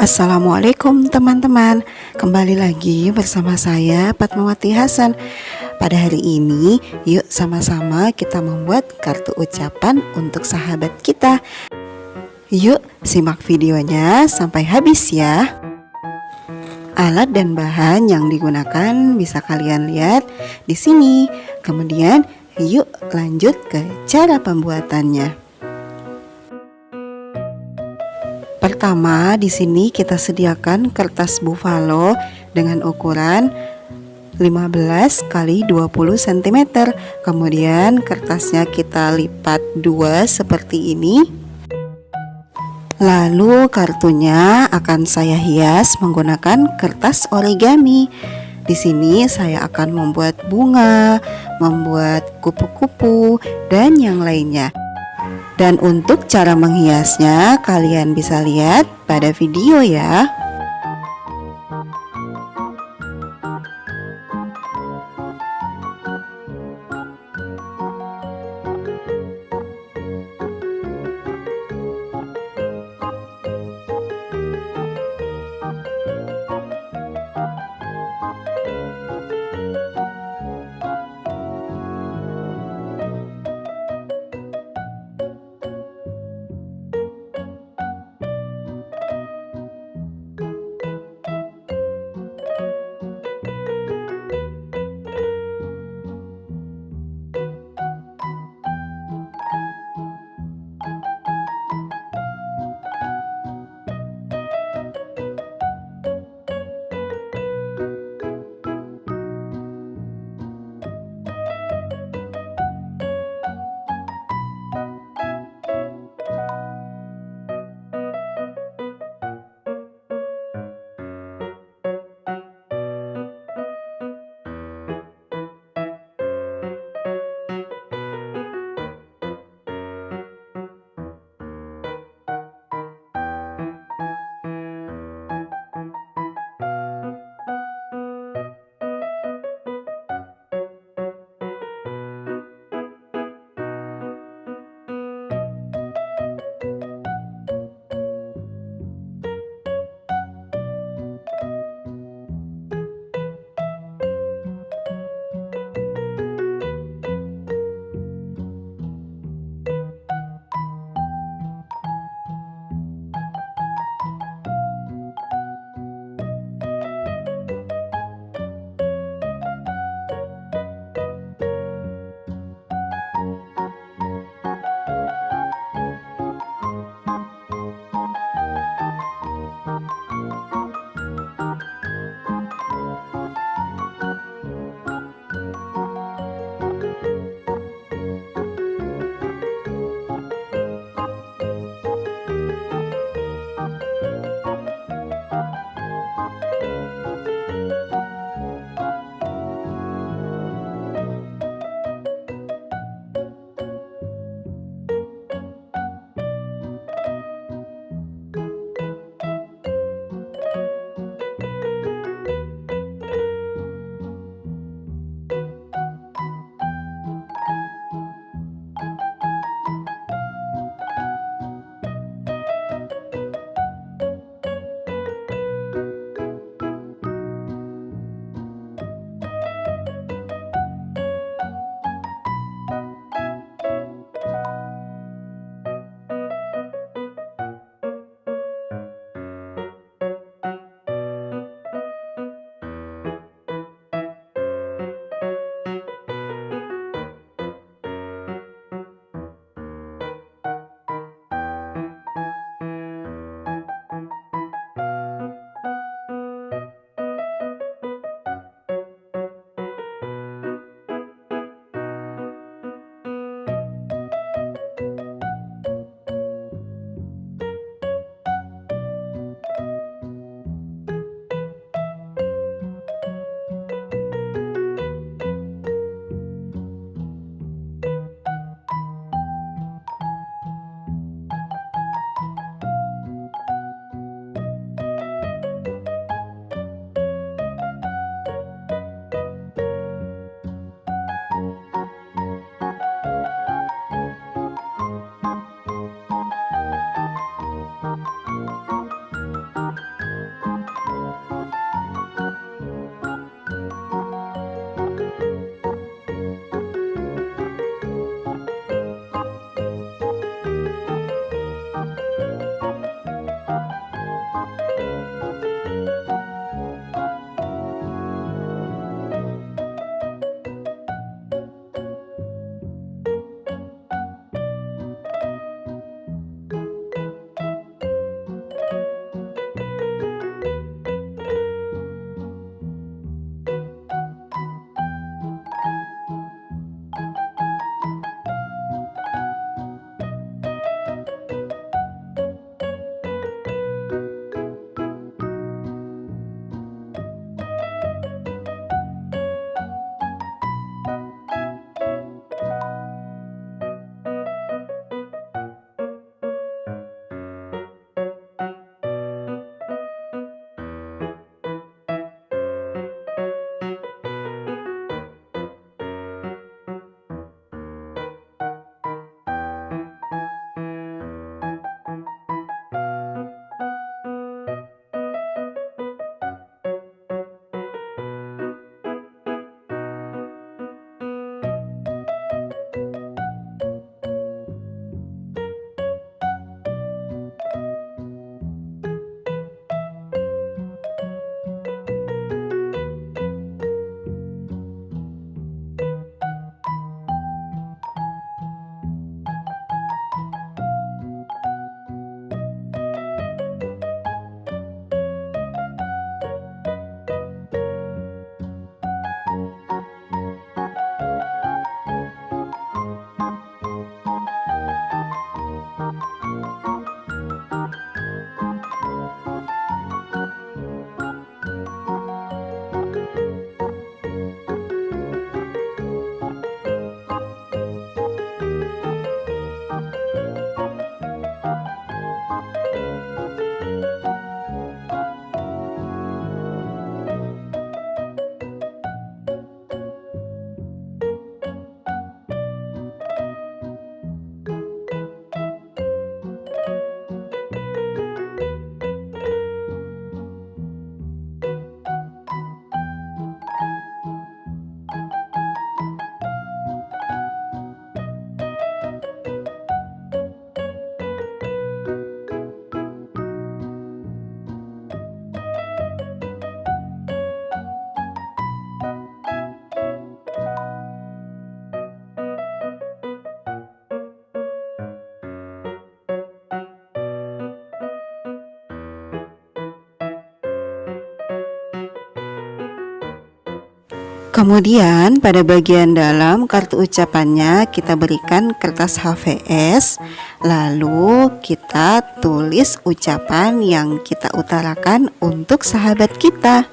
Assalamualaikum teman-teman. Kembali lagi bersama saya Fatmawati Hasan. Pada hari ini yuk sama-sama kita membuat kartu ucapan untuk sahabat kita. Yuk simak videonya sampai habis ya. Alat dan bahan yang digunakan bisa kalian lihat di sini. Kemudian yuk lanjut ke cara pembuatannya. Pertama, di sini kita sediakan kertas buffalo dengan ukuran 15 x 20 cm. Kemudian kertasnya kita lipat dua seperti ini. Lalu kartunya akan saya hias menggunakan kertas origami. Di sini saya akan membuat bunga, membuat kupu-kupu, dan yang lainnya. Dan untuk cara menghiasnya kalian bisa lihat pada video ya. Kemudian pada bagian dalam kartu ucapannya kita berikan kertas HVS, lalu kita tulis ucapan yang kita utarakan untuk sahabat kita.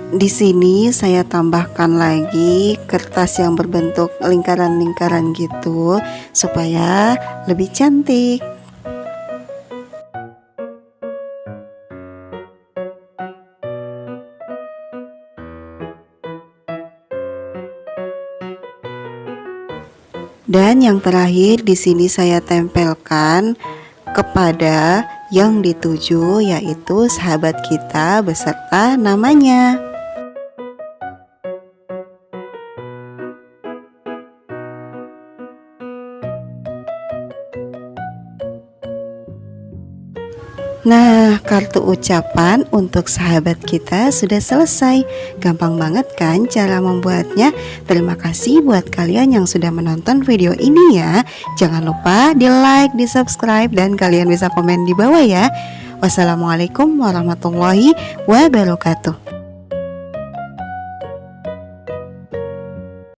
Di sini saya tambahkan lagi kertas yang berbentuk lingkaran-lingkaran gitu supaya lebih cantik. Dan yang terakhir di sini saya tempelkan kepada yang dituju, yaitu sahabat kita beserta namanya. Nah, kartu ucapan untuk sahabat kita sudah selesai. Gampang banget kan cara membuatnya? Terima kasih buat kalian yang sudah menonton video ini ya. Jangan lupa di like, di subscribe, dan kalian bisa komen di bawah ya. Wassalamualaikum warahmatullahi wabarakatuh.